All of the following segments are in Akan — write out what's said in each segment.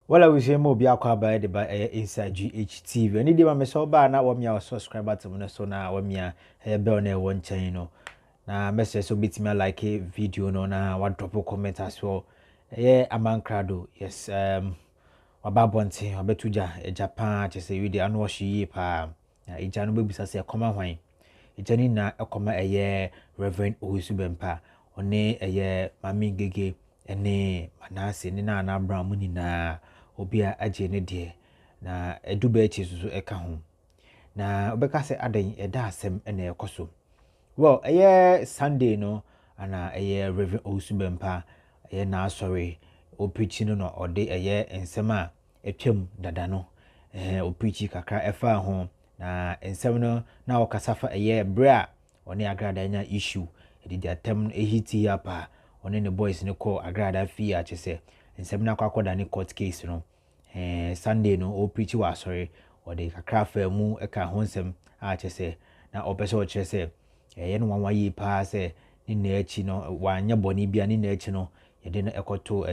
Wala we say mo bia kwa ba de ba inside GHTV. Any day me so ba na wo me subscribe to me so na wo me bell na won chan no. Na message so bit me like video no na wa drop comment as well. Amankrado yes wababonte wabetuja Japan che say we dey anu hye pa. Eja no bebisa say koma hwan. Eja ni na ekoma Reverend Owusu Bempah one Maame Ng3g3 ene manase ni na Abraham ni na obia agye ne de na Adu Berchie so eka ho na obeka se adan eda asem ena ekoso well Sunday no ana Reverend Owusu Bempah na sorry o preaching no ode ensem a etwam dada no o preach kakra efa ho na ensem no na okasafa bra one Agradaa nya issue edidi atem ehiti apa one ne boys ne call Agradaa fi a chese nsem na kwakoda ne court case no Sunday no o preach wa sorry o de kakra fa mu eka ho nsem a chese na opese o chese ye no wanwa yi pa se ni na echi no wanya boni bia ni na echi no ye de no ekoto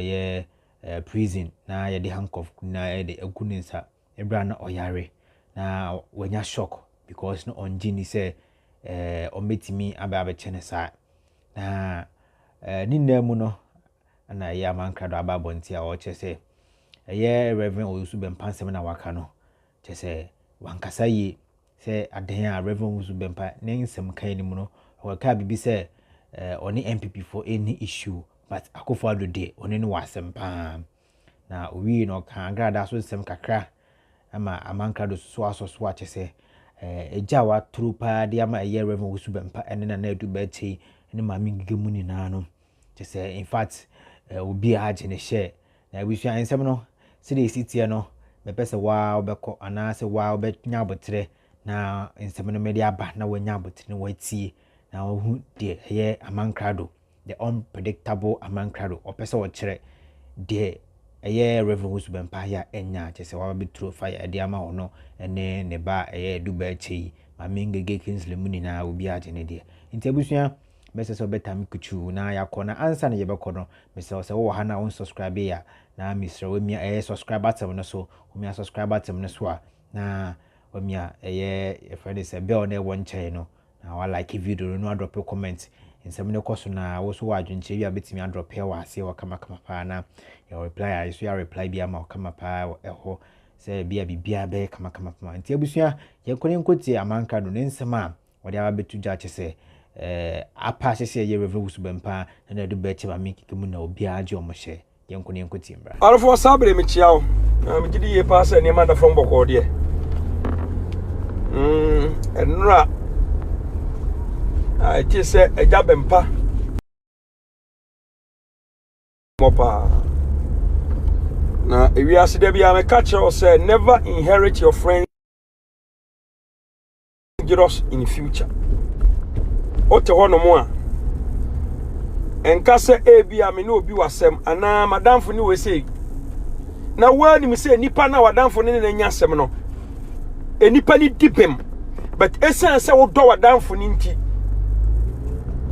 prison na ye de handcuff na ye de eguninsa ebra na oyare na wanya shock because no on gini say ometimi aba chene sa na ni na mu no na Amankrado ababonti a o chese Reverend Owusu Bempah sem na waka no chese wankasa yi se aden a Reverend Owusu Bempah ne nsem kan ni mu no waka bibi se oni MPP for any issue but akofo ado de oni no wasem pa na owi no kan Agradaa so sem kakra ama Amankrado so aso a chese eja wa tru pa de ama Reverend Owusu Bempah ene na Adu Berchie ene Maame Ng3g3 mu ni na no chese in fact obi agye ne share na we sua ensem no se de sitie no me pese wa obekọ ana se wa obenya abotre na ensem no me de aba na wanya abotre no watie na ohu de Amankrado the unpredictable Amankrado opese wo kire de Reverend Owusu Bempah ya enya chese wa be through fire de ama ono ene ne ba Adu Berchie Maame Ng3g3 Kingsley mu ni na obi agye ne de ntebusua mese so betam kuchu na yakona ansa na yebekọ no mese so wo ha na won subscribe ya na misra we mi subscribe button no so we subscribe button no so na we mi friend say bell na won chan no na wa like video no drop comment nsem ne koso na wo so wadwunche wi abetimi drop here wa ase wa kama pa na your reply I so your reply bia ma kama pa eho say bia be kama pa nti abusua ye kone nkoti Amankrado ne nsem a wode abetuja chese apa sese Reverend Owusu Bempah na Adu Berchie Maame Ng3g3 mu na obi agye omohye yenkone nkoti mbra alfo sabre me chiao me gidi ye pass ne ma da from boko de enra I just say Owusu Bempah mopa na ewi ase de bia me catch you say never inherit your friends in future ote ho no mo a enka se bia me no obi wasem ana madamfo ni we sei na wani mi se nipa na wadamfo ni na nya asem no enipa ni dipem but esan se wo do wadamfo ni nti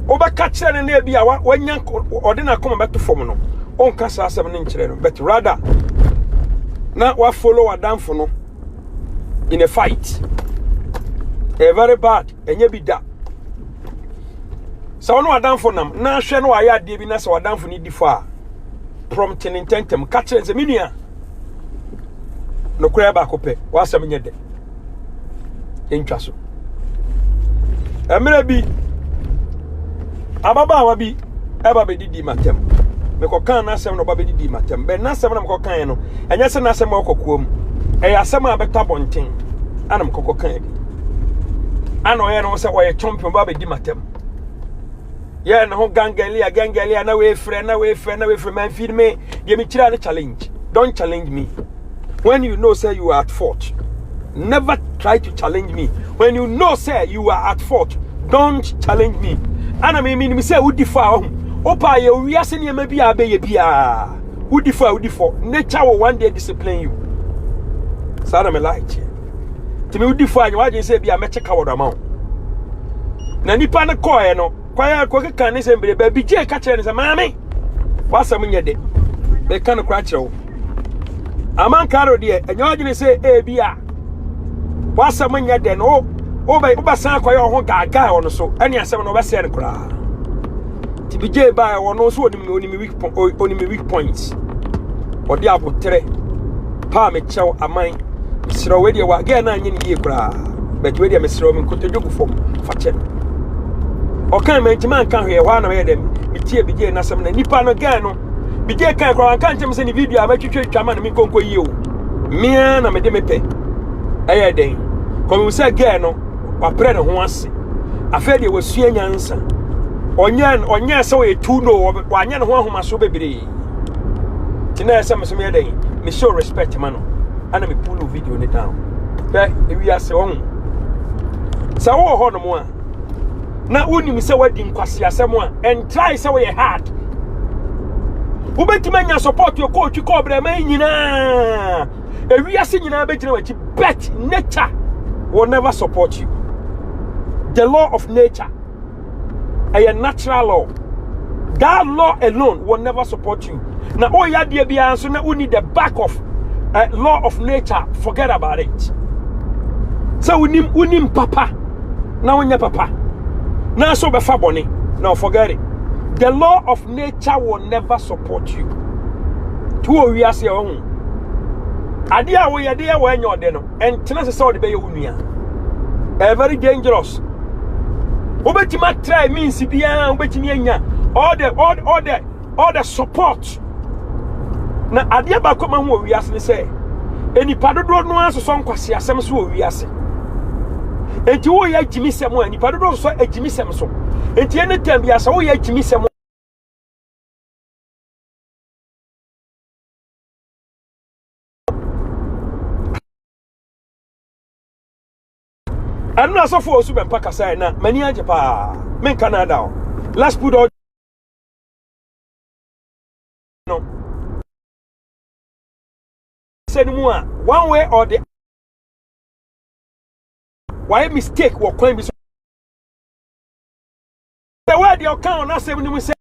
obeka kire ne na bia wanya ode na koma beto fom no onka sa asem ni nkire no but rather na wa follow wadamfo no in a fight a very bad enye bi da so no adamfo nam na hwe no aya de bi na so adamfo ni di fa prompting intentem ka kire ze menua no kura ba kope wasam nye de entwa so emre bi ababa wa bi eba be didi matem me ko kan na asem no ba be didi matem be na asem na me ko kan no enya se na asem okokuom asem a beta bonten ana me ko kan bi ana oye no se oye champion ba be di matem yeah, no gangalia, na way friend, man, feed me. Give me a challenge. Don't challenge me. When you know, say you are at fault, never try to challenge me. When you know, say you are at fault, don't challenge me. And I mean, me say, who defer? Opa, we are saying, maybe a baby. Who defer? Nature will one day discipline you. Sada me like to me, who defer? You want to say, be a metric coward amount. Nanipa na koe no. Kwaya kwa kan se mbre ba bi je ka kire ne se maame wasam nye de be kan kwa kire wo Amankrado de enyo gine say e bia wasam nya de no oba san kwaye ho gaga ono so ene asem no obese en kura ti bije ba ono so onimi weak points odi abotre pa me chew aman misro we de wa ga na anye ni kura but we de misro me kotodwogu fom fa che o kan me ntima kan hwe wa na me dem mitie bije na asem na nipa no ga no bije kan kura kan ntem se ni video abatwetwe twama na mi konko yi o mia na me de mepe eye den komi se ga no wa pre ne ho ase afa de wasua nyansa onye se we tu no wa anya ne ho ahoma so bebre tina ese me so me den me show respect man ana me pull video ni down be ewi ase won sa wo ho no mo a na unim se wadi nkwase asem a and try se we hard ubetima nya support your coach ko bre man nyina ewi ase nyina begira wachi bet nature will never support you. The law of nature, a natural law, that law alone will never support you. Now, oh yeah, dear Bia, so now we need the back of law of nature. Forget about it. So we need papa. Now we need papa. Now so be faboni. Now forget it. The law of nature will never support you. To we are saying. Adia we adia when you're there no and tenase say the be your very dangerous. Obetima try means bia obetimi anya all the support na adia ba koma ho wi ase ne say enipa dodo no aso so nkwase asem so wi ase enti wo ya jimi sem a enipa dodo so ajimi sem so enti ene tam bia so wo ya jimi sem and na so for Owusu Bempah kasa na mani anje pa men Canada let's put all no said one way or the why mistake wo kwan bi so the way the account na say ni say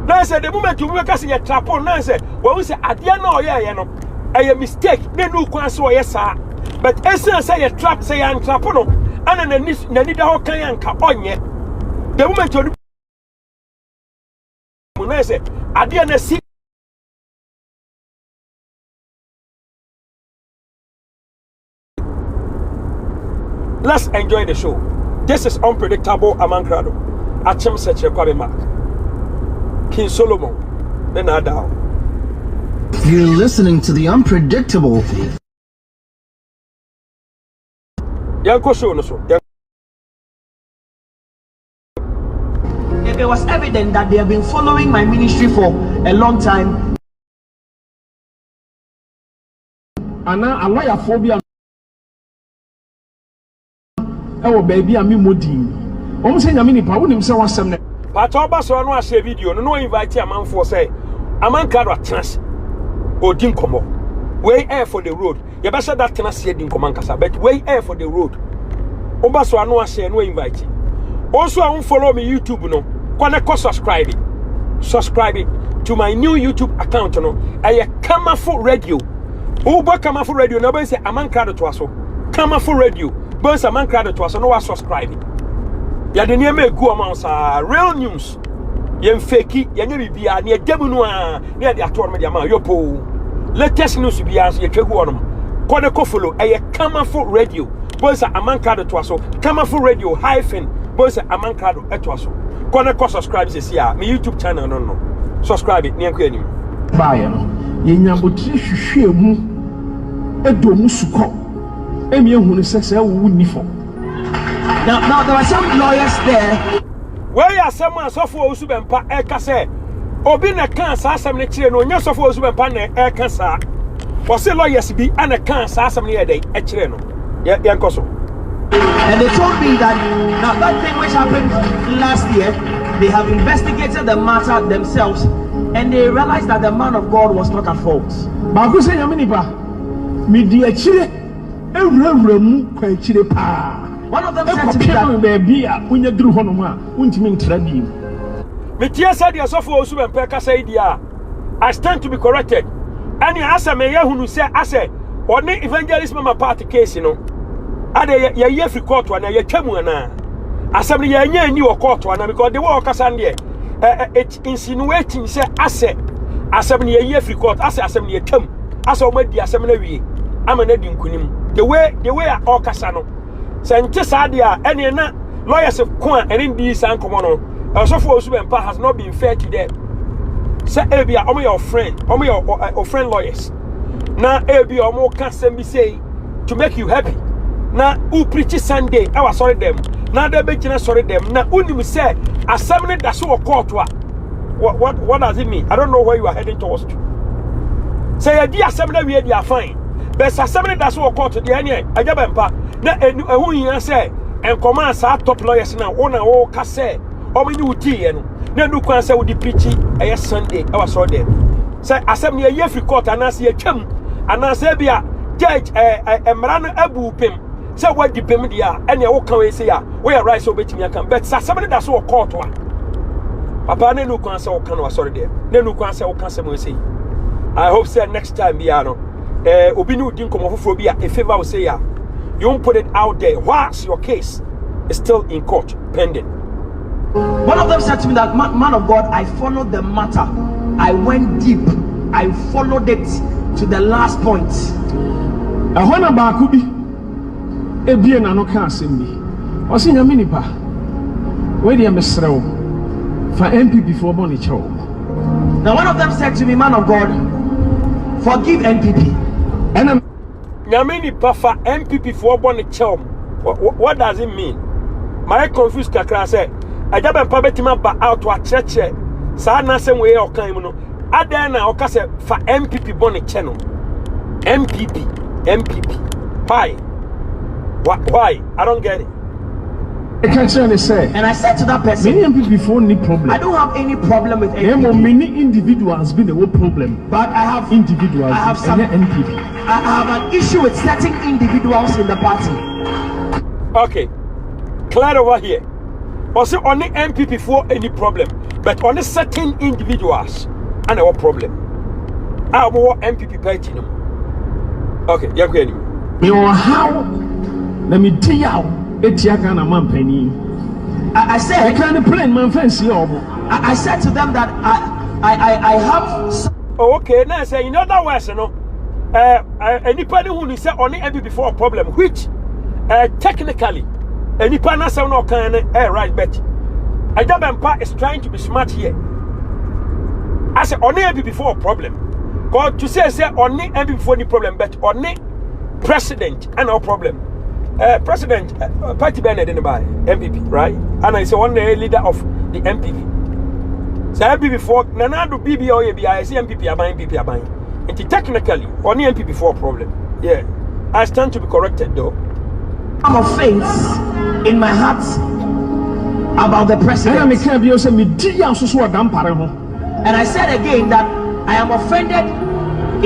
na say the moment you make us in your trap on na say we say adia na oye no a mistake ne no kwan so yes sir but essence say a trap say an trap no ana na ni da ho kan anka onye the moment you na say adia na si let's enjoy the show. This is unpredictable Amankrado Achem Seche Kwabe Mark King Solomon then Adao. You're listening to the unpredictable. Yanko show no so. It was evident that they have been following my ministry for a long time. Ana alaya phobia. Ewo baby ami modi. Omo se nyame nipa wonim se wasem ne. Pato ba so no ahye video no invite amanfo say Amankrado atras odin komo. Way air for the road. You better that tenase din koman kasa but way air for the road. Oba so no ahye no invite. Also I won't follow me YouTube no. Kwana subscribe to my new YouTube account no. Aye Kamafo Radio. Oba Kamafo Radio no be say Amankrado to aso. Kamafo Radio. Boss Amankrado to us no was subscribe. Ya de niam egu amount sa real news. Yem fake ya nya bibia na edam no a na de ato no me de ama yopo. Latest news bia so ye twegu onom. Ko ne ko follow Kamafo Radio. Boss Amankrado to us Kamafo Radio hyphen boss Amankrado to us. Ko ne ko subscribe se sia me YouTube channel no. Subscribe it ne enko anim. Baye no. Ye nyambotire hwehwe mu edomu suko. Now there are some lawyers there. Where are someone so for Owusu Bempah say obi na kan sa asem ne kire no nya so for Owusu Bempah na kan sa o say lawyers bi ana kan sa asem ne yedai e kire no yanko so. And they told me that now that thing which happened last year, they have investigated the matter themselves and they realized that the man of God was not at fault. Ba ku say nyame nipa mi di a kire one of them said to me that Metia said the Asofo Owusu Bempah kasa idia. I stand to be corrected. And you ask me who say I say or the evangelist mama party case, you know. Ade ye free court one ye twemu na. Assembly ye nya ni court one because the work kasa there. It insinuating say ase assembly ye free court ase assembly ye twem. Ase o madi assembly wie. Amana di nkunim. The way all kasa no. Say nte saade a ene na lawyers ko a ene di san komo no. Asofo Owusu Bempah has not been fair to them. Say ebia omo your friend, omo your friend lawyers. Na ebia omo can be say to make you happy. Na u preach Sunday, I was sorry them. Na de be gina sorry them. Na unim say assembly da so court wa. What does it mean? I don't know where you are heading towards to. Say the assembly we dey fine. But assembly da so court the ene Aja Bempah. Na ehun yin say en command sa top lawyers na wona wo ka say omo ni uti ye no. Na nu kwan say wo di preach e Sunday, I was sorry them. Say assembly ye free court anase ye twam anase bia judge emra no abu pem. Say what the pem dia ene wo kan we say ya we right so betimi aka but assembly da so court wa papa na nu kwan say wo kan wa sorry there na nu kwan say wo kan say mo say I hope say next time bia no obi ni udi nkomo foforo bia a favor will say ya you won't put it out there whilst your case is still in court pending. One of them said to me that man of God, I followed the matter, I went deep, I followed it to the last point. Ahona ba kubi ebie na no ka asem bi osi nyame nipa we dey mesrew fa MPP for money chow. Now one of them said to me, man of God, forgive NPP. And nyame nipa fa MPP for money chow. What does it mean? My confused kakra say Aja Bempah betima ba out to a church sa na sem we o kan mu no adan na o ka say fa MPP money channel. MPP. Why? I don't get it. I can't say. And I said to that person, Many MPP before any problem. I don't have any problem with NPP. Many individuals been a whole problem. But I have individuals. I have some NPP. I have an issue with certain individuals in the party. Okay. Clear over here. Also only MPP for any problem, but only certain individuals and our problem. I want MPP party no. Okay, yeah, okay. You know how? Let me tell you. Etiaka na man penny. I said I can't play man fancy. I said to them that I have. Oh, okay. Now say in other words, you know, anybody who say only MPP for a problem, which technically anybody na say no can right, but Aja Bempah is trying to be smart here. I say only MPP for a problem. God to say only MPP for any problem, but only president and no problem. President party Bernard in the by MPP, right? And I say one leader of the MPP. So MPP for Nanado BBO I see MPP abang. And technically only MPP for a problem. Yeah. I stand to be corrected though. I'm offense in my heart about the president. And I said again that I am offended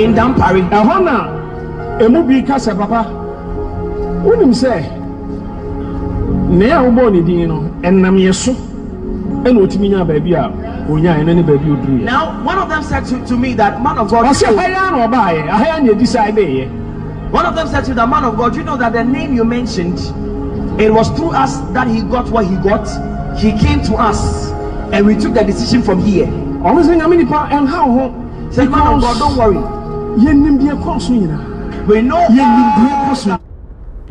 in Dampari. Unim say na born din no enam yeso ena otimi nya ba bia onya ena ne ba bi oduru. Now one of them said to me that man of God, one of them said to the man of God, you know that the name you mentioned, it was through us that he got what he got. He came to us and we took the decision from here. Said man of God, don't worry, we know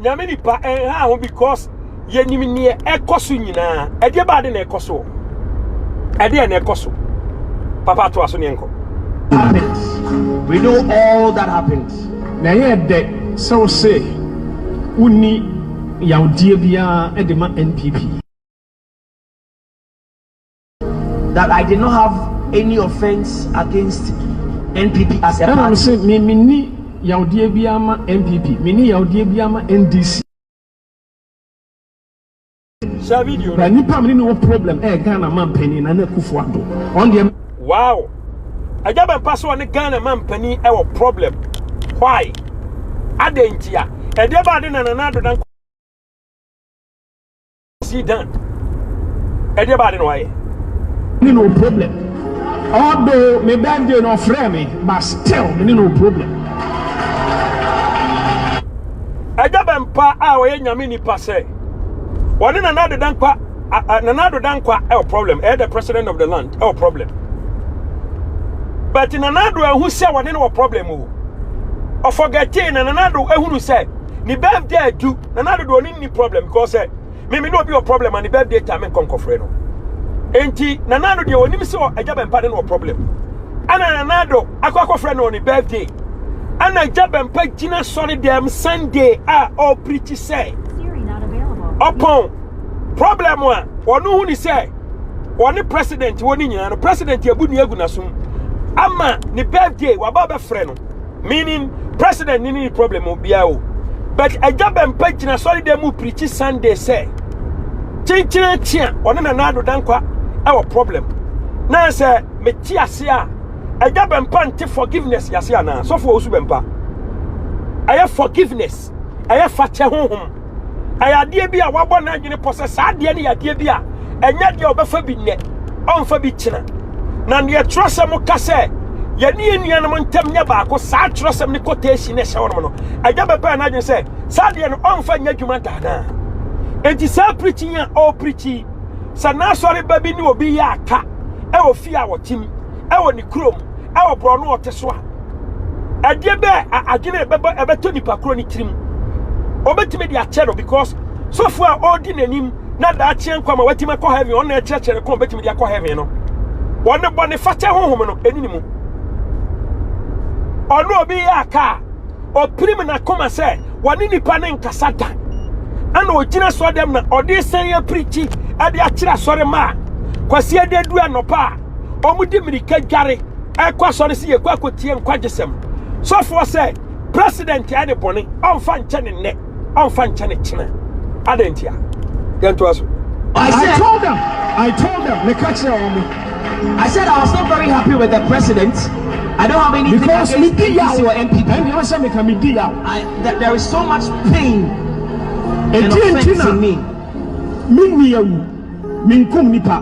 Nyame nipa how because ye nimi ne ekoso nyina e de ba de na ekoso e de na ekoso papa to aso ne enko happened. We know all that happened. Na ye de so say uni yaudie bia e de ma NPP that I did not have any offense against NPP as a party. Say me Yaudie Biama MPP, mini Yaudie Biama NDC. But Nipa no problem, Ghana man penny and a kufuado. On the wow. I never pass on a Ghana man penny our problem. Why? Adentia. A debadin and another than see done. A debadin way. no problem. Although my birthday no friend me, but still no problem. Aja Bempah we nyame nipa say. One in another dankwa a problem. The president of the land, a problem. But in another who say one no problem or forgetting and another who say ni birthday do another do any problem because me no be a problem and the birthday time and conquer freno. Enti nanado de onim se Aja Bempah no problem. Ana nanado akwa freno on the birthday. And Aja Bempah gina sorry them Sunday all preach say Siri not available. upon problem one who ni say one president woni nyina president yabu ni egu nasum ama ni birthday wa baba freno meaning president ni problem obia o but Aja Bempah gina sorry them preach Sunday say chinchina chia one nanado dankwa our problem na say me ti ase Aja Bempah nte forgiveness yase ana so for Owusu Bempah aya forgiveness aya fache honhom aya de bia wabo na adwene process ade ne yade bia enya de obefa bi ne onfa bi kina na ne trosem ka se ye ne enuanom ntem nya baako sa trosem ne quotation ne hye no Aja Bempah na adwene se sa de no onfa nya dwuma dana enti sa preaching o preaching sa na sorry baby ni obi ya aka e wo fi a wotim e wo ni krom e wo bro no oteso a adie be agene ebeto nipa kro ni tirim obetime di ache no because so far all di nanim na da ache nkwa ma watime ko heaven on na eche ko obetime di akọ heaven no wonne bone fache honhom no eninimu ono obi ya aka o prim na koma se woni nipa ne nkasa da ana ogina so dem na odi sen ya preachi ade akira sore ma kwasi ade du anopa omudi mirika dware ekwa sore si yekwa kotie nkwagesem so for say president ya de bone onfa nche ne ne onfa nche ne china adentia gento aso I told them me catch them. I said I was not very happy with the president. I don't have anything because against me NPC or MPP. and you say me can me dia. There is so much pain and And offense in me. Min kum nipa.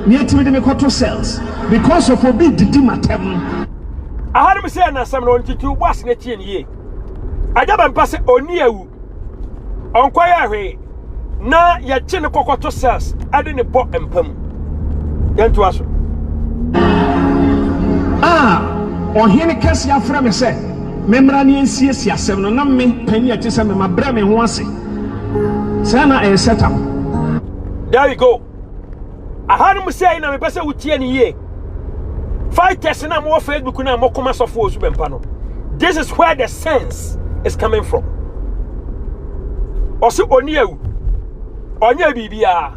Ni etimi de me kwato cells because of obi didi matem. I had me say na some no ntitu was na tie nie Aja Bempah se oni awu onkwaya hwe na ye chi ne kokoto cells ade ne bo empam yantu aso Ohene kase afra me se memra ne ensiesie asem no na me pani ati se me mabra me ho ase. Sana e setam. There we go. I had me say na me pese wutie ni ye. Fighters na mo Facebook na mo koma sofo Owusu Bempah no. This is where the sense is coming from. Osi oni ewu. Onya bibia.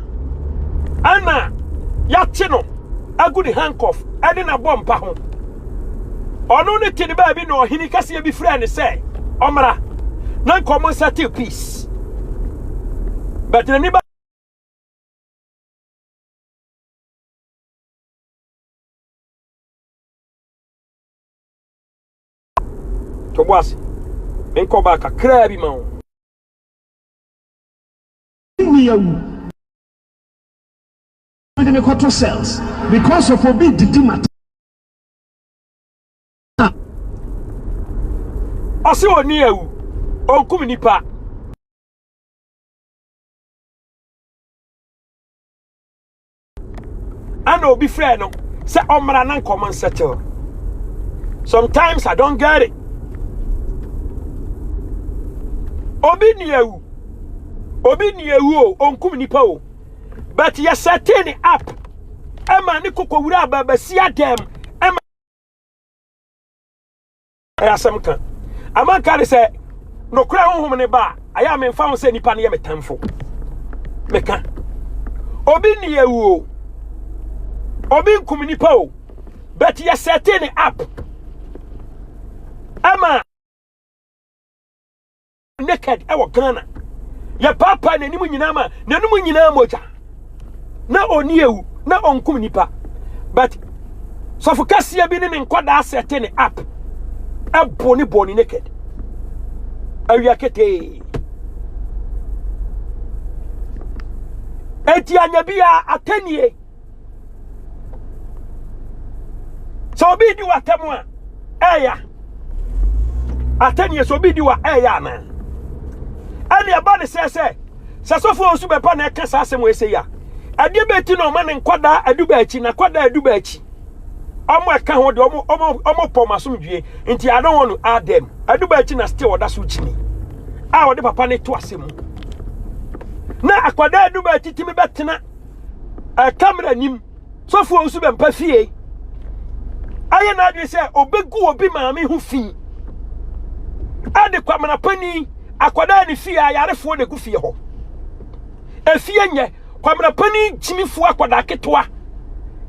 Ana ya che no agu the handcuff ade na bom pa ho. Ono ne tini ba bi no hini kase bi frɛ ne sɛ omra na common settle peace. But the neighbor to boss en ko ba kakra bi ma wo Me me kwato cells because of obi didi matem. ose oni ewu onkum nipa ana obi frɛ no sɛ omra na common settle. Sometimes I don't get it. Obi ni ewu onkum nipa o but you setting it up ema ni kokowura babasia dem ema ayasam kan Amankrado say no kra honhom ne ba aya me mfa ho say nipa ne ye metamfo meka obi ni ewu obi nkum nipa o but you setting it up ema naked ewo Ghana ya papa na nimu nyina ma na nimu nyina moja na oni ewu na onkum nipa but so for kasia bi ne nkwada setting it up boni naked awia kete eti anya bia atanie So be di watemwa eya atani so be di wa eya na ani aba ne se sasofo Owusu Bempah na eka sa asem we se ya ade beti no ma ne nkwada Adu Berchie na kwada Adu Berchie omo eka ho de omo pomasom dwie nti I don't want to add them Adu Berchie na still oda so chini a wode papa ne to asem na akwada Adu Berchie timi betena camera nim sofo Owusu Bempah fie aye na adwe se obegu obi maame hu fi ade kwamana pani akwada ne fie ayarefo ne gu fie ho efie nye kwamana pani chimifu akwada ketwa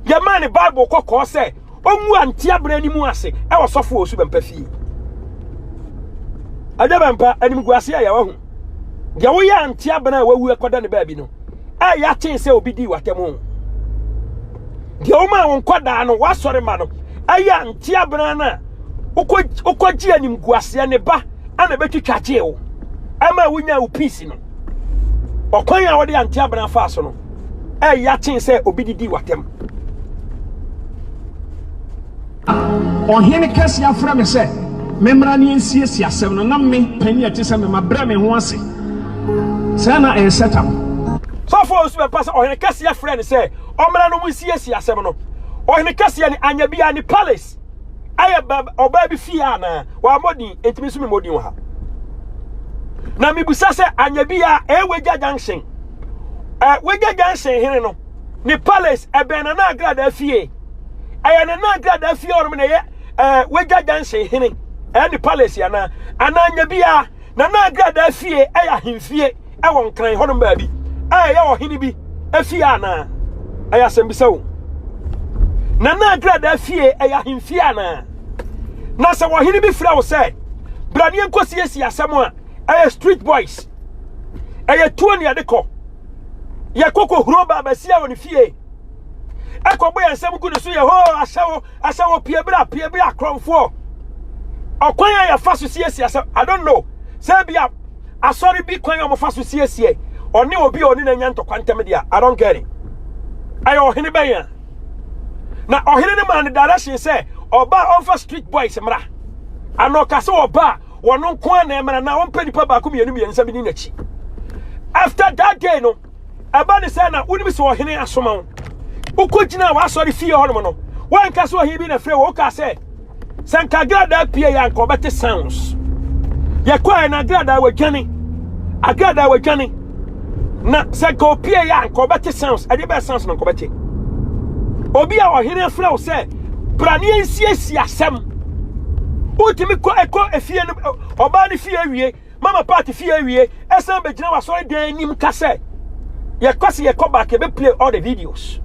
ya man Bible kokko se omu anti abra ni mu ase e wo sofo Owusu Bempah fie Adu Bempah anim gu ase ya wahu ya wo ya anti abra wawu akwada ne baabi no ya chen se obi di watemu de o ma won kwada no wasore ma no aya anti abra na ukoji anim gu ase ne ba ana betwitwa che wo ama wunya wo peace no okwan ya wode anti abra fa so no ya chen se obi di watem Ohene kesi afra me se memra ni ensiesie asem no na me pani ati se me mabra me ho ase sana e setam so for Owusu Bempah se ohene kesi afra ne se omra no mu siesie asem no ohene kesi ni anya bia ni palace aya oba bi fia na wa modin entimi so me modin ha na mi busa se anya bia wegya junction wegya junction hene no ni palace ebena na Agradaa fie aya na Agradaa fie orm na ye wegya junction hene ni palace ya na anya bia na Agradaa fie aya hemfie won kran hono ba bi aya wo hene bi afia na aya sembisa wo na Agradaa fie aya hemfie na se wo hene bi fra wo se brani enkosi asem a street boys tuo ne ade ko ye koko huro ba basia woni fie ekobo ye nsem ku ne so ye ho asawo pie bra kromfo okwan ya fa so siesie asem I don't know say bia asori bi kwan ya fa so siesie oni obi oni na nya ntokwantem dia I don't get it ayo hene ben ya na ohene ne man direction say oba over street boys mra anoka se oba wono kwa na emra na won pedi pa ba ko mienu miensa bi ni nachi after that day no aba ne say na woni bi se ohene asoma ukogina wa sorry fie hono no wan ka so ohi bi na frɛ wo ka say sanka Agradaa pie ya nko bete sounds ye kwa na Agradaa wadwane na sanka pie ya nko bete sounds ade be sounds na nko bete obi a ohene frɛ wo say brani ensiesie asem utimi ko efie no oba ni fie awie mama party fie awie esa be gina wasore dan nim kase ye kwase ye come back e be play all the videos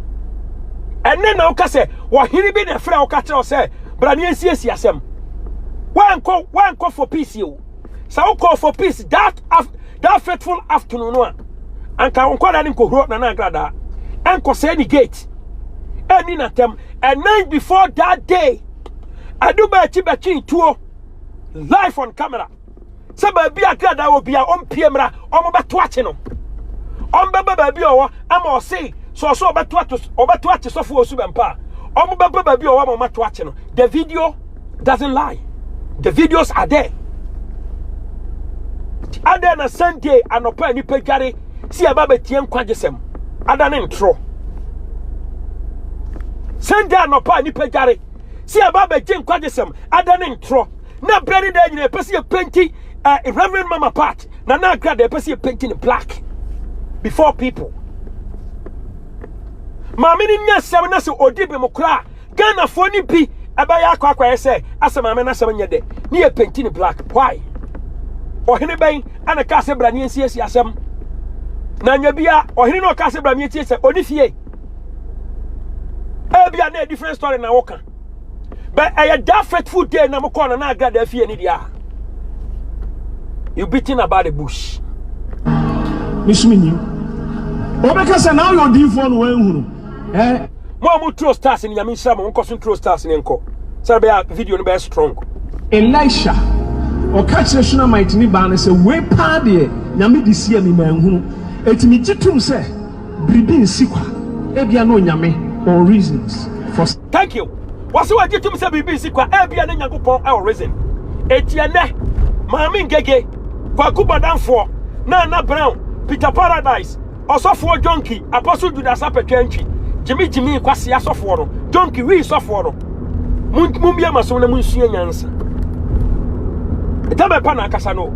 enne na ukase wo hiri bi na fra uka tell say brani ensiesie asem wan ko for peace you sa call for peace that fateful afternoon no anka won kwada ni ko huro na Agradaa enko say ni gate eni na tem and night before that day Adu Berchie tuo live on camera. Saba bi Agradaa wo bia ompie mra omo beto ache no. Ombeba ba bi owo ama o sei so obeto ache so for Owusu Bempah. Omo beba ba bi owo ama mato ache no. The video doesn't lie. The videos are there. Ada na Sunday anopa ni pegare si aba betie nkwagesem. Ada ne ntro. Sunday anopa ni pegare si ababa jen kwajesem adane ntro na brani da nyina pese ye painting Reverend Mama part na Agradaa pese ye painting in black before people maame ni nya sem na se odibe mokra Ghana fo ni bi abaya akwa ese asa maame na sem nya de ni ye painting in black why ohene ben ana ka se brani ensiesie asem na nya bia ohene no ka se brani ensiesie oni fie bia na different story na woka. But I that faithful day na mo corner na Agradaa fie ni dia. You beating about the bush. Miss me. Obeka say now your din phone wen hunu. Mo trust stars ni yami nsira mo nko trust stars ni nko. Say be video no be strong. Elisha o catch the shuna might ni ba na say we pa de nyame di sia mi man hunu. Etimi gitum say bribi nsikwa. Ebia no nyame or reasons for thank you. Was what you to say BBC kwa ebia na Nyankopɔn e reason. Etienne Maame Ng3g3 Kwakuba Danfo na Brown Peter Paradise Osofo Jonky Apostle Judas Apetwantwi Jimmy Kwasi asofo no Jonky wi sofo no mumbia maso na munsua nyansa etabe pa na akasa no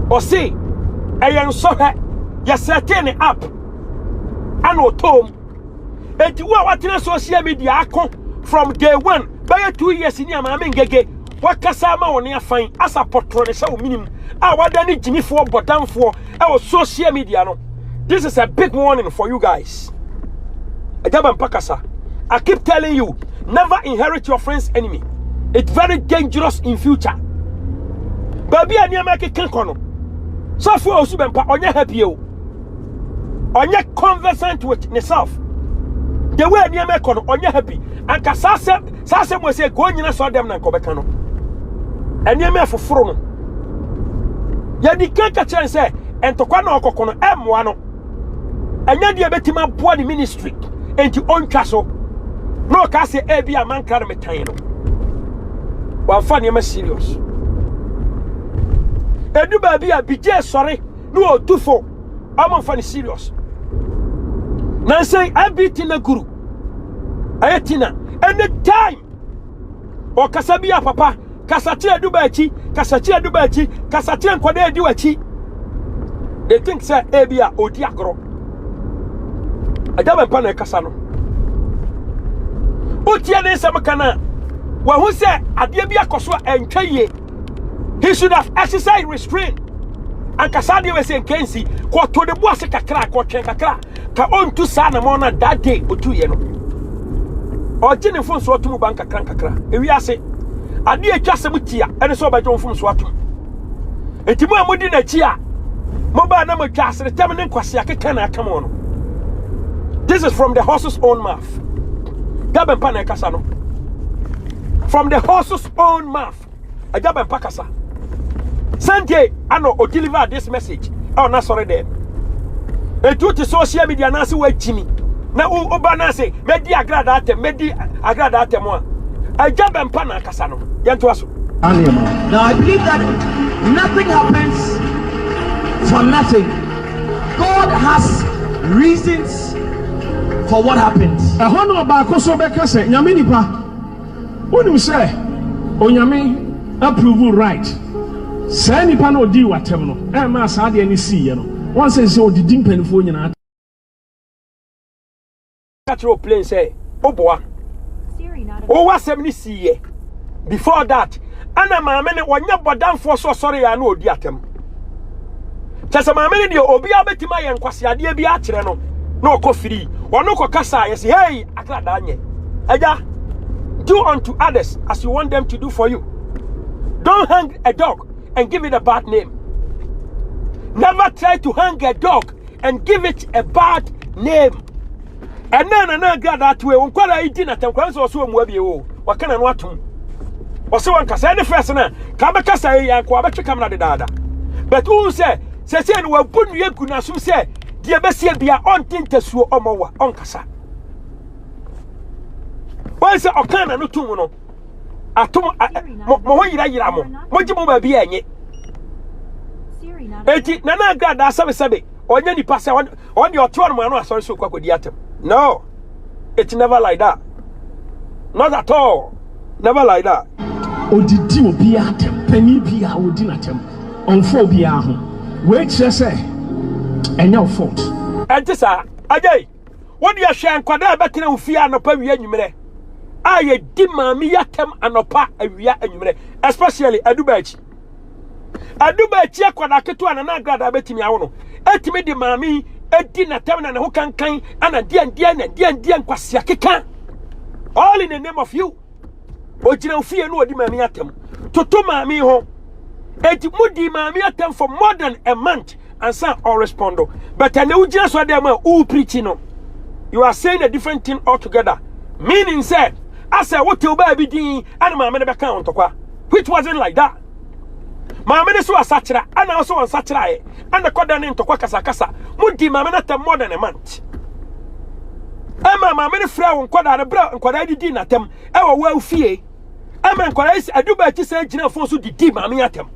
o say eyen so he ya setting up ano tom enti wo watena social media akon from day 1 by 2 years ni Maame Ng3g3 wakasa ma woni afan asa potro ne sha o minim a wada ni jimifo bodamfo e o social media no. This is a big warning for you guys. Ejaba mpakasa, I keep telling you, never inherit your friend's enemy. It's very dangerous in future. Baby anyama ke kankono. So for Owusu Bempah onye happy o. Onye conversant with himself. The way anyama kono onye happy. Anka sase mo say go nyina so dem na nkobeka no. Anyama foforo no. Ya di kanka chen say entokwa na okokono emwa no. Anya dia betima boa ni ministry enti ontwa so. No ka say e bia Amankrado metan no. Wa fa ne ma serious. Edu ba bia bije sorry no otufo. Am fa ne serious. Nan say abiti na guru. Ayatina anytime. O kasabia papa kasati Adu Berchie kasati enkwade edi wachi. They think say ebia odi agro. Ajaba mpa na kasa no. Otia ne nsem kana. Wa hu say ade bia koso entwaye. He should have exercised restraint. And kasadi we say kensi ko to de buase kakra ko twen kakra ka ontu sa na mo na that day otu ye no. Oje ne fon so otu bank kakra. Ewi ase ade atwa sem tia ene so obaje fon so atom. Etimu amudi na chi a mo ba na matwa asere tem ne nkwase akeka na aka mo no. This is from the horse's own mouth. Gabempa na kasa no. From the horse's own mouth. Ajabempa kasa. Sunday, I know or deliver this message. Oh, not sorry there. A duty social media nasi we Jimmy. Now, Obana say, Medi Agradaa, Medi Agradaa moi. I jump and pana Casano. Yantuasu. Now, I believe that nothing happens for nothing. God has reasons for what happens. A honor about Kosobeka say, Yaminipa. What do you say? Onyame approve right. Say ni pa no di watem no e ma sa de ani si ye no won say o di dimpanifo nyina catro plane say oboa o wasem ni si ye before that ana maame ne wonya bodamfo so sorry ya na odi atem chese maame ne de obi abetima ye nkwase ade bi a kire no na okofiri wono kokasa ye say hey Agradaa nye aja do unto others as you want them to do for you. Don't hang a dog and give it a bad name. Never try to hang a dog and give it a bad name. And na Agradaa to e kwara idi na tankwan so so mu abie o wakana no atum wose wan kasa ne first na ka be kasa ya kwa be tweka mna de dada but who say no wabunu egu na sum say de be sie bia on tintasuo omowa on kasa why say okana no tum no atum mo ho yira mo mo ba bia enye eti na Agradaa sabe onya ni pass on the otuan mo no asori so kwakodi atem. No, it's never like that. Not at all. Never like that. Odidi obi atem pani bia odi natem onfo bia ho we kire say enya fault enti sa ajay wodi ahwe ankwada betena ofia anopa wi anyumere aye di maami yatem anopa awia anyumere especially Adu Berchie akwada ketu ana Agradaa betimi awo no etimi di maami edi na tem na ho kankan ana dian kwasia keka all in the name of you ojina ofie no odi maami atem toto maami ho eti mudi maami atem for more than a month and some all respondo but and ujina so dem u preaching no you are saying a different thing altogether meaning said I said what you baby din and maami be kan ontokwa which wasn't like that. Maame ne so asachira ana also on sachira e ana koda ne ntokwa kasa mudi maame na tem more than a month ama maame ne frɛ wo nkoda ne bra nkoda didi natem e wo wa fie ama nkoda is Adu Berchie say gina fon so didi maame atem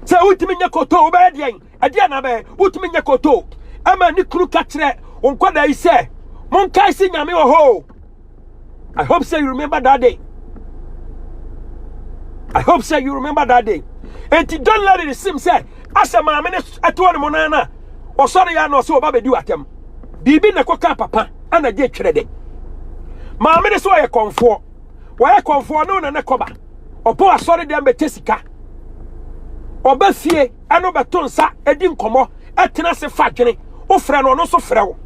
say utimi nya koto wo ba de ade na ba utimi nya koto ama ni kru ka kire nkoda yi say mon kai si nyame wo ho. I hope say you remember that day. I hope say you remember that day. And don't let it seem say as a maame ne ato ne monana o sorry ya no so ba be di atem bibi na koka papa ana je twere de maame ne so ye konfo wa ye konfo no na koba opo asori de mbete sika oba fie ano beto nsa edi nkomo etena se fadwene o frɛ no no so frɛ wo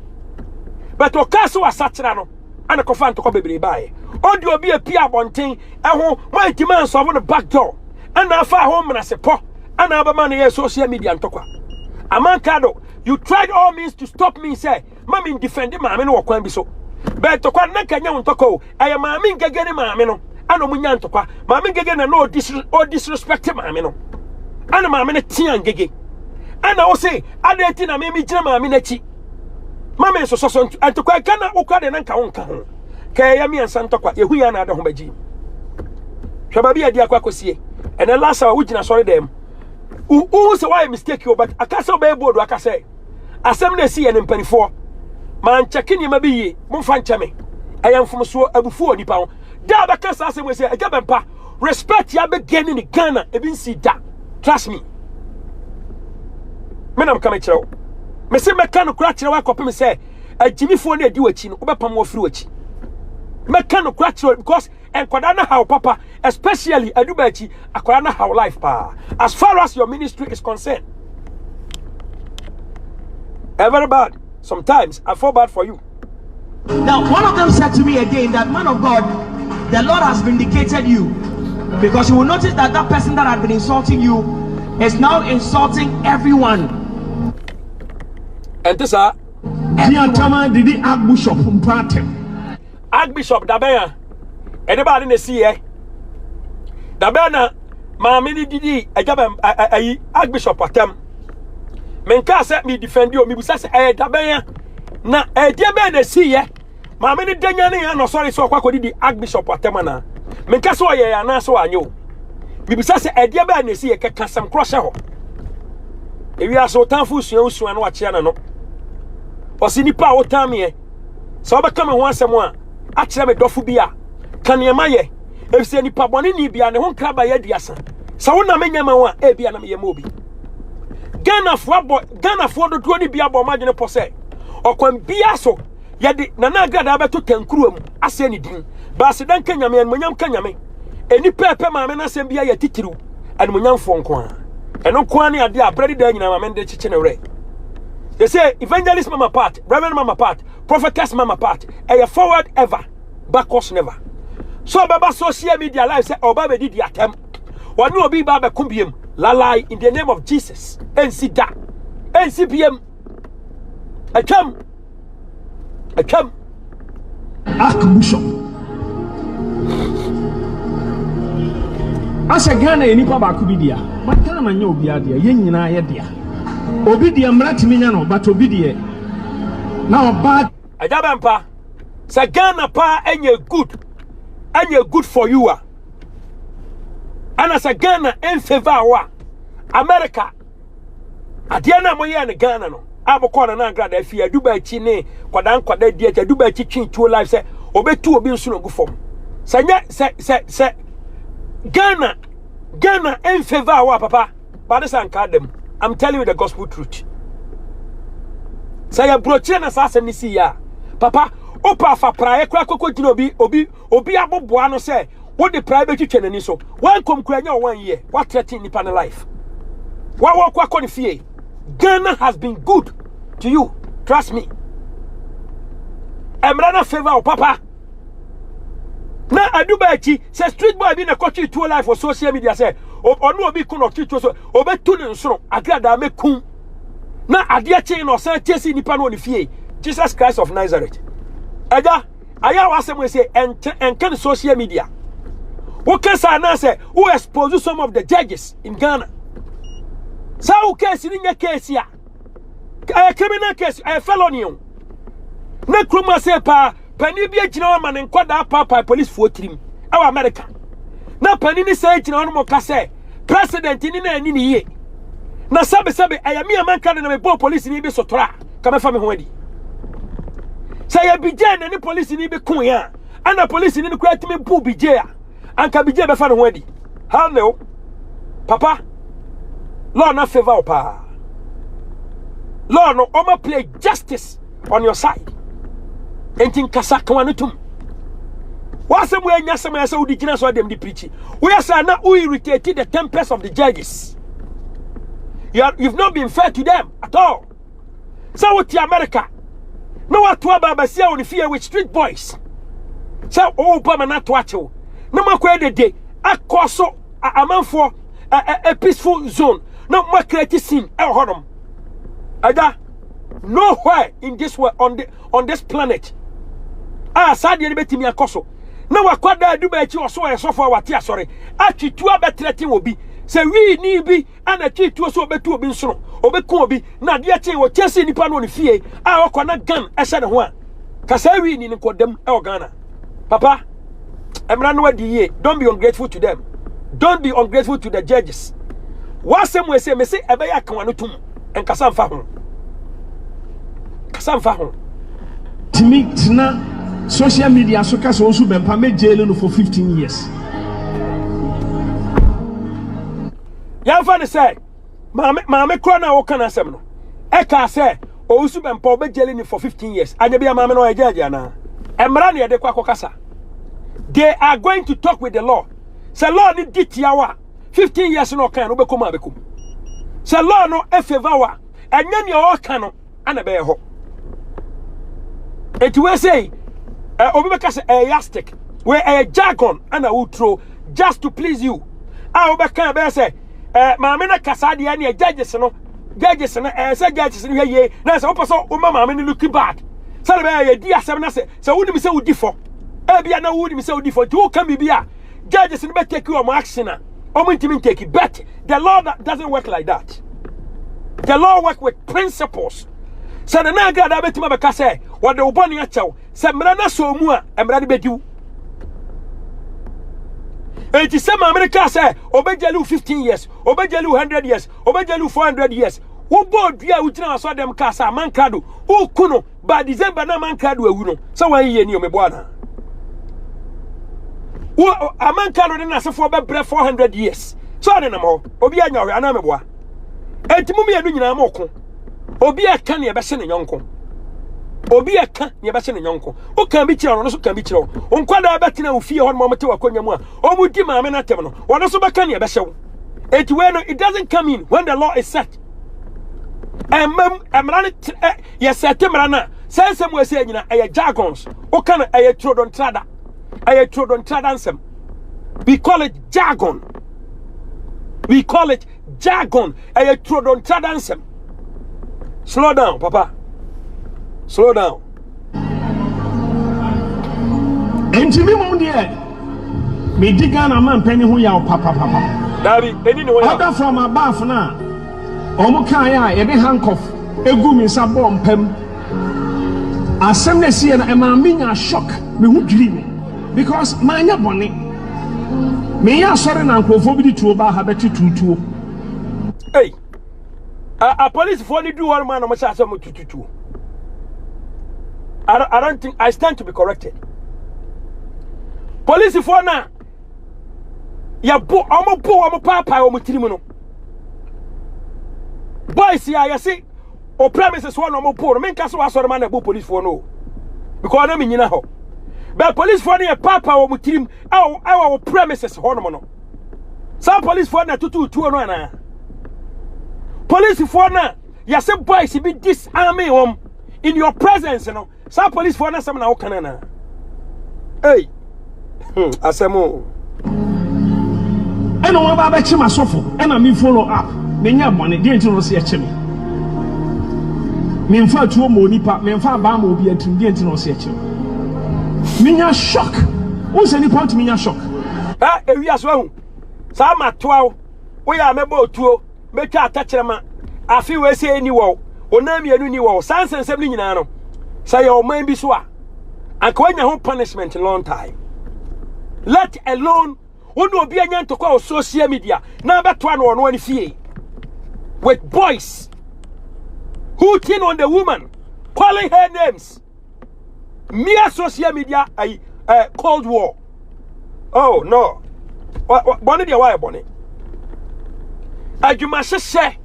but o ka so wasachira no ana kofa ntoko bebre baaye odi obi apia abonten eho my demand so the back door ana afa ho mna se po ana abama na ye social media ntokwa Amankrado, you tried all means to stop me say mama defend maame no kwan bi so but tokwa na kanya ntoko aya maame ngege ne maame no ana munya ntokwa maame ngege na no disrespect maame no ana maame ne tia ngege ana wo say adeti na me gina maame na chi mama so ntokwa kana okwa de na nka wonka ho kaya mi ansa ntokwa yehu ya na ada ho baji hwaba bi adi akwa kosie ene last hour wugina sorry dem who say why mistake you but akasa be board akasa asem na si ene mpanifo man checking you mabi ye mo fa ncheme ayamfom so abufu onipa ho da ba kasa asem we say Owusu Bempah respect ya be gaining in Ghana e bin si da trust me menam kama chiro me se meka no kura chiro wa kopem say agimifo na edi wachi no obepam wo firi wachi meka no kura chiro because enkwada na how papa especially Adu Berchie akwada na how life pa as far as your ministry is concerned very bad sometimes I feel bad for you. Now one of them said to me again that man of God, the Lord has vindicated you, because you will notice that that person that had been insulting you is now insulting everyone. And this are did Archbishop Archbishop Dabaya anybody ne see eh Dabana maame ni didi Owusu Archbishop atem menka say me defend you me busa say Dabaya na dia be na see eh maame ni danya ne ya no sorry so kwakọ didi Archbishop atem na menka so ye ya na so anyo me busa say dia be na see eh keka sam cross ho ewi aso tanfu suan na wache na no osi nipa wo tam ye so be come ho asem a akire me dofo bi a kanema ye efise nipa bone ni bia ne ho kraba ye diasa sa wo na menyama wa e bia na me ye mobi Ghana fo dodo ni bia bo madwene pose okwan bia so ye de na Agradaa beto tankuru am ase ni din ba se dan kanyame en monyam kanyame eni pepe maame na sem bia ye titiru en monyam fo nko a eno ko ani ade a bredi da nyina maame de chiche ne wre. They say evangelist mama part, reverend mama part, prophetess mama part, a forward ever, backwards never. So baba social media live say oba be did attempt. One no be baba kumbium lalai in the name of Jesus. NCDA. NCPM. I come. Archbishop. Asa Ghana enipa ba ku bi dia. Matana manya obi adia, ye nyina ye dia. Obi dia mratimi nya no, but obi dia. Now bad Owusu Bempah. Say Ghana pa enye good for you. And as a Ghana in favor wa America. Adiana moye ne Ghana no. Aboko na Agradaa fi Adu Berchie ne kwada dia Adu Berchie twin to life say obetu obi nso no go fom. Say Ghana in favor wa papa. But this them. I'm telling you the gospel truth. Say a broche na sa asem ni si ya. Papa, opa fa prae kra kokko gina obi aboboa no say what the private twetwe nani so. Wan kom kra nya 1 year. What threaten nipa na life. Wa kwa ko ni fie. Ghana has been good to you. Trust me. Emrana favor papa. Na Adu Berchie say street boy be na kochi to life for social media say onu obi kun ochi to so obetu ne nsoro Agradaa mekun na ade ache no say tesi nipa no ni fie Jesus Christ of Nazareth. Eja aya wasem we say enkan social media. Who can say na say who expose some of the judges in Ghana. Sa who case ni nya case ya. A criminal case, a felony. na kroma se pa pani bi agina ma ne nkwada papa police fo tirim awa America na pani ni se agina no mo ka se president ni na ani ni ye na sabe ayami Amankrado na me bo police ni bi sotora ka me fa me ho adi say ya bije na ni police ni bi kun ya ana police ni kura timi bu bije ya anka bije be fa ne ho adi hello papa law na favor pa law no omo play justice on your side entin kasa kan tum wasem we nya sem ya say udi gina so dem di preach we say na we irritated the tempers of the judges. You've not been fair to them at all. So what the America no what to about see on the fear with street boys. So oh Obama not watch you no more the day a coso a man for a peaceful zone no more creative scene Ada nowhere in this world on this planet sad the beti me akoso no wakwada Adu Berchie or so for what ya sorry actually two better thing will be say we ni bi ana chi tu so obetu obi nsoro obekun obi na de che wo chese nipa no ne fie a okona gan ehye ne ho a ka say we ni nkodam e ogana papa emra no wadi ye don't be ungrateful to them, don't be ungrateful to the judges. Wasem we say me say ebe ya kan tum en kasa mfa ho timi tina social media so kasa Owusu Bempah me jail no for 15 years. Yanfa say maame kro na wo kana asem no e ka say Owusu Bempah obe jeli ni for 15 years anya bia maame no e jaji ana emra na ye de kwa kokasa. They are going to talk with the law. Say law ni ditiawa 15 years no kan no be kom abekom. Say law no e favor wa enya ni o kan no ana be ho. It we say obi be ka say elastic we jargon ana utro just to please you. Obi kan be say maame na kasa de na judges no say judges no ye na say opo o maame no look bad say be ye di asem na say woni me say wodi fo e bia na woni me say wodi fo ti wo kan bibia judges no be take you on action na o mo ntimi take it, but the law doesn't work like that. The law work with principles. So na Agradaa betima be ka say what the oboni achew say mra na so mu a emra de bediu. And to some America say, Obejelu 15 years, Obejelu 100 years, Obejelu 400 years. Who board ya utina so them kasa Amankrado. Who kuno by December na Amankrado ewuno. So why ye ni o me bwana. Who Amankrado na se for be 400 years. So ade na mo. Obi anya we ana me boa. Entimu me adu nyina mo ko. Obi aka ne be se ne nyonko. Obi aka ne be se ne nyonko. O kan bi kire no so kan bi kire. O nkwada betina wo fie ho no mo te wakonya mu a. O mu di maame na tem no. Wono so beka ne be hyew. It doesn't come in when the law is set. Emra yes setemra na. Sensem we say nyina e jargons. O kan e trodon trada. E trodon tradansem. We call it jargon. We call it jargon. E trodon tradansem. Slow down, papa. Slow down. Enti mi mu de me diga na man pani ho ya papa. Dabi, eni no ya. Order from above na. Omo kan ya e be handcuff egu mi sa bom pam. Asem na sie na e ma me nya shock me hu dwiri me because manya bone. Me ya sori na nkrofo bi di tuo ba ha beti tutuo. Hey. A police for only do one man no much as some tututuo. I don't think I stand to be corrected. Police for now. Ya bo omo papa omo tirimu no. Boys ya you see o premises one omo po. Men ka so asore man na bo police for no. Because na me nyina ho. But police for na papa omo tirim our premises ho no no. Some police for na tutu no na. Police for na ya say boys be disarming in your presence no. Some police for na some na okana na. Hey. Asemo. Eno wa ba chi masofo ena me follow up. Me nya bone de enti no se eche me. Me mfa tuo mo nipa, me mfa ba ma obi atim de enti no se eche. Me nya shock. Who say nipa to me nya shock? Ewi aso ahu. Sa ma toa wo ya mebo tuo, betwa atachere ma. Afi we se ni wo. Onam yenu ni wo. Sansensem ni nyina no. say your mind be so and when your punishment a long time. Let alone who no be a to call social media now bet one fee with boys who tin on the woman calling her names. Mere social media a cold war. Oh no. Bonnie the wire bonnie. Ajuma se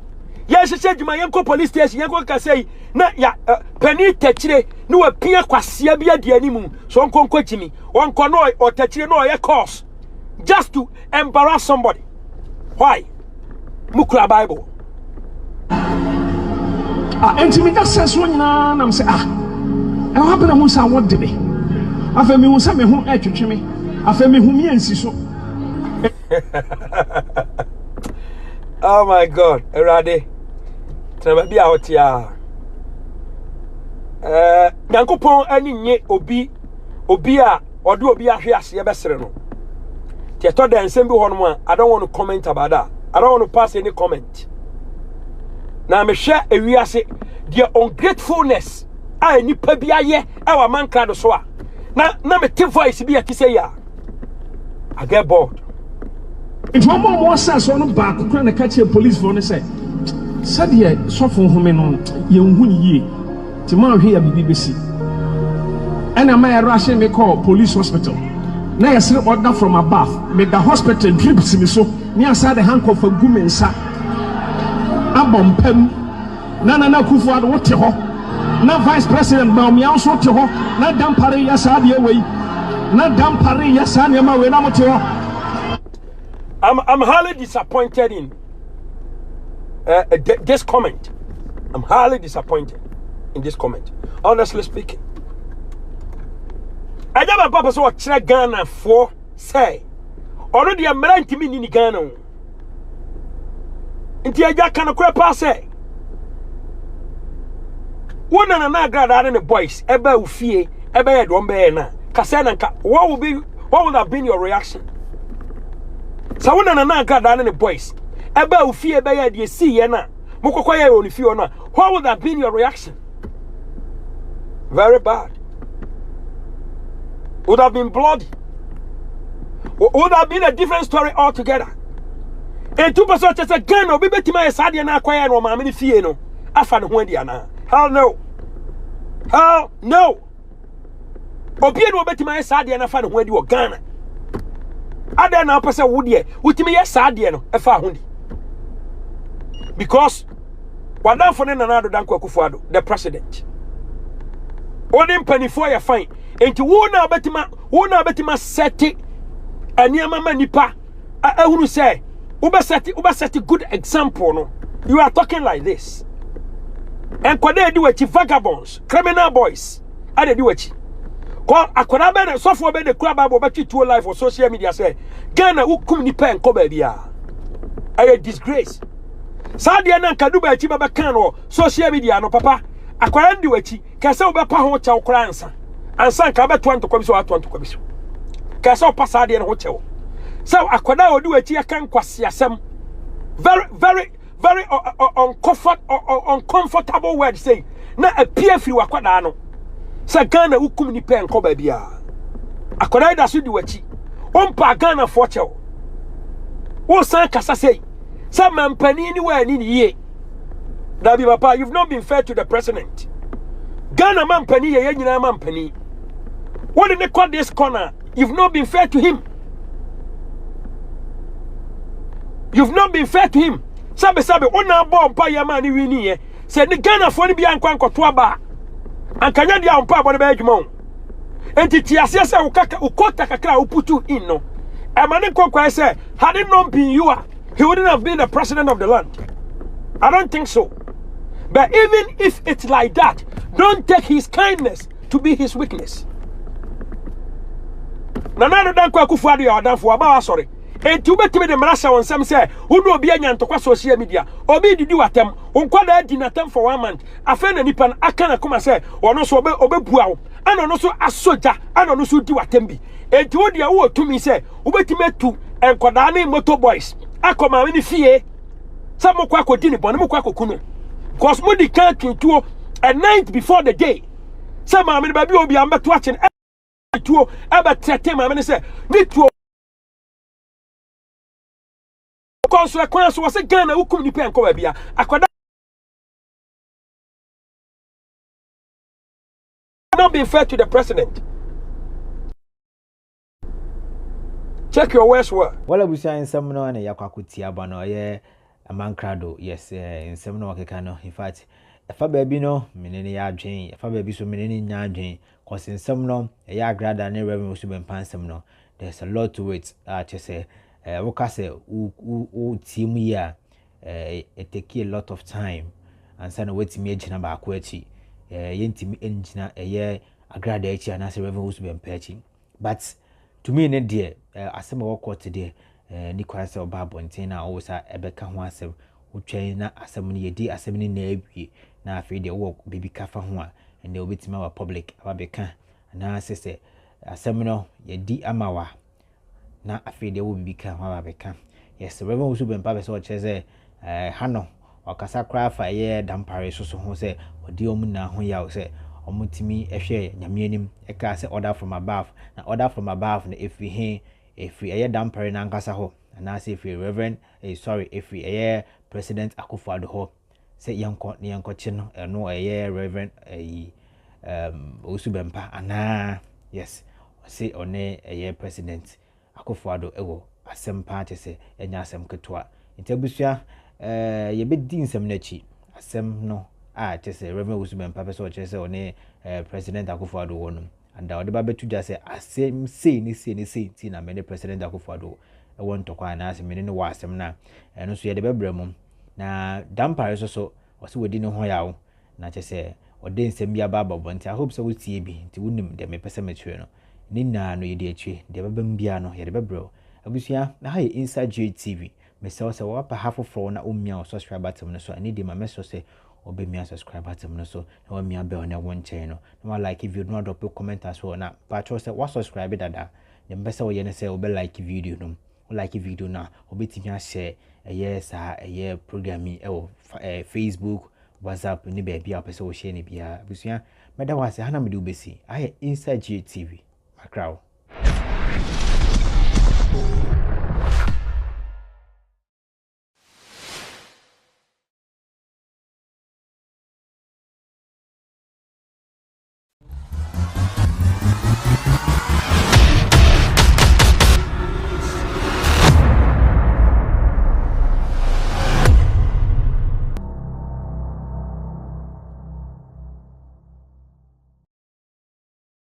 yes se Juma yanko police station yanko ka say na ya penny techire no apia kwasea bia de animu so nkonko chimi wonko no o techire no ye course just to embarrass somebody. Why? Mukura Bible. Enti me just sense one na am say e happen na musa what de me afa me hu say me hu etwetwe me afa me hu me ansi so. Oh my God, Erade. Trema bi out ya. Nyankopon ani nye obi a odo obi ahwe ase ye besere no. Tie to den nsem bi ho no I don't want to comment about that. I don't want to pass any comment. Na me hwe ewiase the ungratefulness a nipa bi aye e wa Amankrado so a. Na me te voice bi akise ya. I get bored. If one more says on back, can catch a police for the say, said ye, soften women on young ye, tomorrow here BBC. And a man rushing me call police hospital. Now I slip order from above, make the hospital drips me so near side the handcuff for women, sir. Abom Pem, Nana Kufuad, what to her? Now Vice President Maame also to her, not damn Paris, Yasadia way, not damn Paris, Yasadia way, not to her. I'm highly disappointed in this comment. I'm highly disappointed in this comment. Honestly speaking. I never papa so check Ghana for say already I'm right me in Ghana. Inti aja kan kura pa say. One na Agradaa and the boys eba ufie eba ye do mbe na. Kase na nka what would have been your reaction? So when Agradaa and the boys eba ufie eba ye de see ye na mokokwa ye on fie ona, what would have been your reaction? Very bad. Would have been bloody. Would have been a different story altogether. And 2% just a gun or be betima sadia na kwaya no Maame fie no afa no ho dia na. Hell no. Hell no. Obi no betima sadia na afa no ho dia o Ghana. Ada na pese wo de wutimi ye sadia no afa ho di. Because wadan for Nana Ado Dankwa Kufuado, the president. Onim panifo ya fine. Enti wo na betima seti aniama manipa ehunu say uba seti good example no. You are talking like this. And kwade di wachi vagabonds, criminal boys. Ade di wachi. Ko akwada be na sofo be de kura Bible be to life for social media say Ghana ukum nipa enko ba bia. A disgrace. Sadia na kadu ba chi ba kan no social media no papa. Akwada di wachi kase obepa ho cha okra ansa. Ansa nka beto antokwa biso ato antokwa biso. Kase opasa de no ho chewo. So akwada odi wachi akan kwase asem. Very uncomfortable word say na appear free wakwada no. Sa Ghana ukum ni pen ko ba bia. Akwada da so di wachi. Ompa Ghana for chewo. Wo san kasa say sa mampani ni wa ni ye. Dabi papa, you've not been fair to the president. Ghana mampani ye nyina mampani. What did they call this corner? You've not been fair to him. You've not been fair to him. Sabe ona bomb pa yama ni wini ye. Say the Ghana for ni bi ankwa nkoto ba. Ankanya dia ompa bo ne ba adwuma. Enti ti ase se ukota kakra uputu in no. Emane kokwa say had it not been you, he wouldn't have been the president of the land. I don't think so. But even if it's like that, don't take his kindness to be his weakness. Nana Ado Dankwa Kufuado ya wadanfo aba sorry. Enti ubetime de mrasha wonsam say wonu obi anya ntokwa social media. Obi didi watem, onkwada adi natem for 1 month. Afa na nipa aka na kuma say ono so obebua wo. Ana ono so asoja, ana ono so di watem bi. Enti wo dia wo tumi say ubetime tu enkwada na motor boys. Akoma we ni fie. Sa mo kwa akodi ni bone mo kwa akokunu. Because mo di kan kintuo a night before the day. Say maame ba bi obi am beto ache tuo e be tete maame ne say ni tuo konso ekwan so se Ghana hukum ni pen ko ba bia akwada not being fair to the president. Check your words were. Wala busia nsɛm no na yakwakuti aba no ye Amankrado, yes, nsɛm no wakeka no. In fact, efa baabi no menene ya adwen, efa baabi so menene nya adwen. Cause nsɛm no ya Agradaa ne Rev Owusu Bempah nsɛm no. There's a lot to it. Just say woka say u team here it take a lot of time and say no wetimi agina ba ko achi. Yentimi engina Agradaa achi and say Rev Owusu Bempah achi. But to me ne dear asem wo court today ni kwan se oba bonten na wo sa ebeka ho asem utwen na asem ne yedi asem ne na awie na afi de wo bibi kafa ho a ene obetima wa public ababeka na se asem no yedi amawa na afi de wo bibi ka ho ababeka. Yes, Rev Owusu Bempah be so cheze hano wakasa kra fa ye dampare so ho se odi omu na ho ya se omutimi ehwe nyame anim eka se order from above na order from above na efi eye dampare na nkasa ho na se efi reverend efi president Akufo-Addo ho se yanko chi no eno reverend Owusu Bempah ana yes se one president Akufo-Addo ewo asem party se enya asem ketwa ntabusua ye bedi nsem na chi asem no just Reverend Owusu Bempah person chese one president Akufo-Addo wonum and the ba betu just say asem say ni ti na me president Akufo-Addo e won to kwa na asem me ne wa asem na eno so ye de bebrem na dampare so wose wodi ne ho yawo na chese ode nsem bia ba babonti. I hope so we tie bi nti wonim de me pese metwe no ni na no ye de atwe de babam bia no ye de bebrem abusua na ha inside GTV me say so wa pa half for na omia subscribe button no so ani de ma meso say obe mi subscribe button no so na wa mi abel na won chain no na like if you do not drop comment as well na patcho say wa subscribe dada the best way you say obe like video no like video na obe timi share yes programming Facebook WhatsApp ni be bia pese wo share ni bia busua meda wa say hana me do besi I inside GTV Makrao.